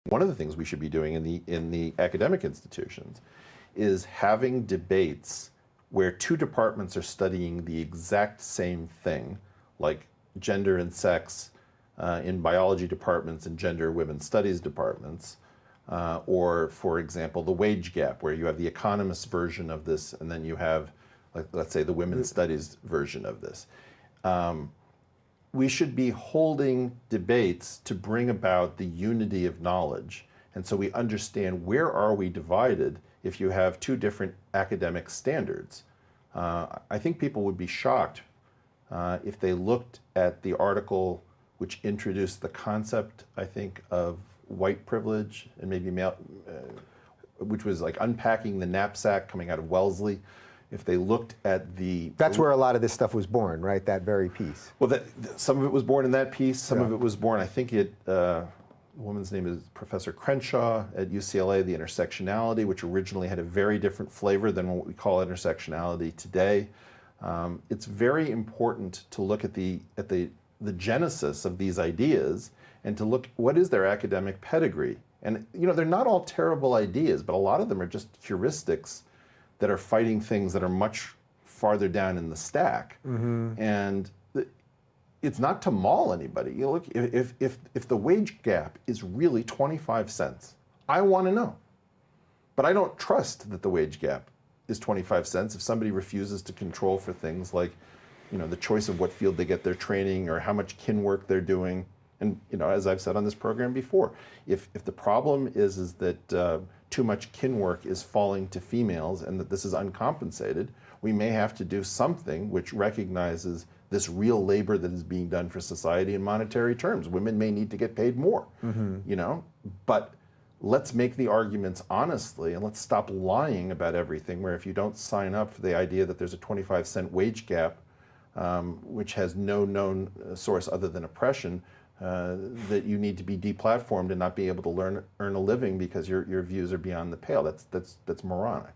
one of the things we should be doing in the academic institutions is having debates where two departments are studying the exact same thing, like gender and sex in biology departments and gender women's studies departments, or, for example, the wage gap, where you have the economist version of this, and then you have, like, let's say, the women's studies version of this. We should be holding debates to bring about the unity of knowledge, and so we understand where are we divided if you have two different academic standards. I think people would be shocked if they looked at the article which introduced the concept, I think, of white privilege and maybe male, which was like unpacking the knapsack coming out of Wellesley. If they looked at the... That's where a lot of this stuff was born, right? That very piece. Well, some of it was born in that piece. Some of it was born, I think the woman's name is Professor Crenshaw at UCLA, the intersectionality, which originally had a very different flavor than what we call intersectionality today. It's very important to look at the genesis of these ideas and to look what is their academic pedigree. And they're not all terrible ideas, but a lot of them are just heuristics that are fighting things that are much farther down in the stack. And it's not to maul anybody. Look, if the wage gap is really 25 cents, I want to know. But I don't trust that the wage gap is 25 cents if somebody refuses to control for things like, the choice of what field they get their training or how much kin work they're doing. And as I've said on this program before, if the problem is that too much kin work is falling to females and that this is uncompensated, we may have to do something which recognizes this real labor that is being done for society in monetary terms. Women may need to get paid more, but let's make the arguments honestly and let's stop lying about everything, where if you don't sign up for the idea that there's a 25-cent wage gap, which has no known source other than oppression, that you need to be deplatformed and not be able to earn a living because your views are beyond the pale. That's moronic.